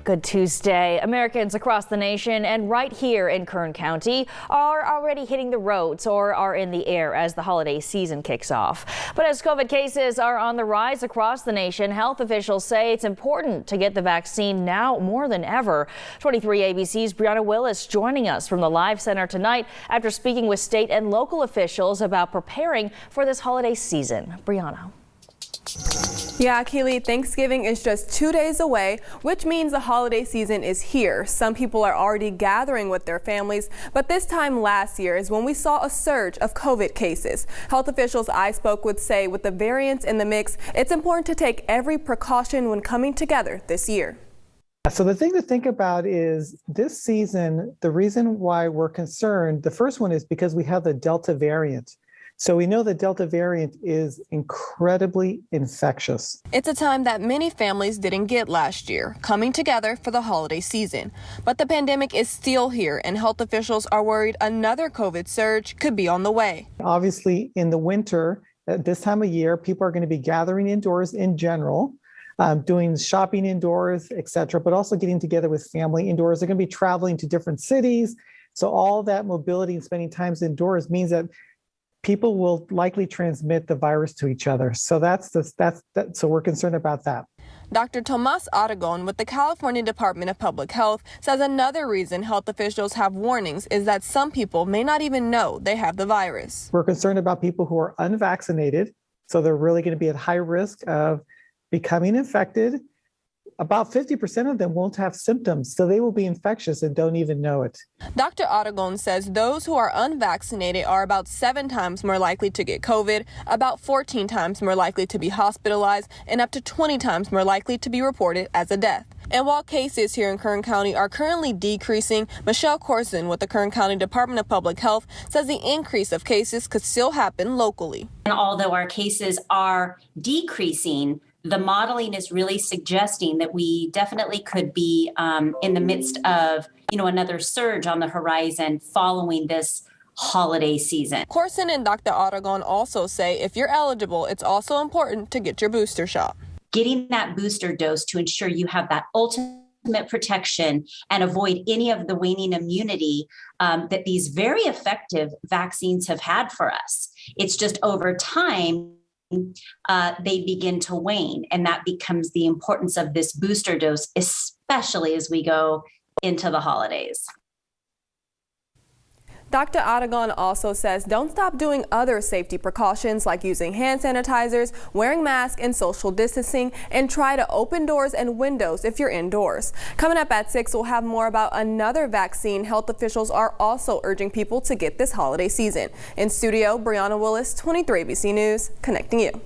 Good Tuesday. Americans across the nation and right here in Kern County are already hitting the roads or are in the air as the holiday season kicks off. But as COVID cases are on the rise across the nation, health officials say it's important to get the vaccine now more than ever. 23 ABC's Brianna Willis joining us from the Live Center tonight after speaking with state and local officials about preparing for this holiday season. Brianna. Yeah, Keely, Thanksgiving is just 2 days away, which means the holiday season is here. Some people are already gathering with their families, but this time last year is when we saw a surge of COVID cases. Health officials I spoke with say with the variants in the mix, it's important to take every precaution when coming together this year. So the thing to think about is this season, the reason why we're concerned, the first one is because we have the Delta variant. So we know the Delta variant is incredibly infectious. It's a time that many families didn't get last year, coming together for the holiday season. But the pandemic is still here, and health officials are worried another COVID surge could be on the way. Obviously, in the winter, at this time of year, people are going to be gathering indoors in general, doing shopping indoors, etc., but also getting together with family indoors. They're going to be traveling to different cities. So all that mobility and spending time indoors means that people will likely transmit the virus to each other. So so we're concerned about that. Dr. Tomas Aragon with the California Department of Public Health says another reason health officials have warnings is that some people may not even know they have the virus. We're concerned about people who are unvaccinated. So they're really going to be at high risk of becoming infected. About 50% of them won't have symptoms, so they will be infectious and don't even know it. Dr. Aragon says those who are unvaccinated are about 7 times more likely to get COVID, about 14 times more likely to be hospitalized, and up to 20 times more likely to be reported as a death. And while cases here in Kern County are currently decreasing, Michelle Corson with the Kern County Department of Public Health says the increase of cases could still happen locally. And although our cases are decreasing, the modeling is really suggesting that we definitely could be in the midst of, another surge on the horizon following this holiday season. Corson and Dr. Aragon also say if you're eligible, it's also important to get your booster shot. Getting that booster dose to ensure you have that ultimate protection and avoid any of the waning immunity that these very effective vaccines have had for us. It's just over time, they begin to wane, and that becomes the importance of this booster dose, especially as we go into the holidays. Dr. Aragon also says don't stop doing other safety precautions like using hand sanitizers, wearing masks and social distancing, and try to open doors and windows if you're indoors. Coming up at 6, we'll have more about another vaccine health officials are also urging people to get this holiday season. In studio, Brianna Willis, 23 ABC News, connecting you.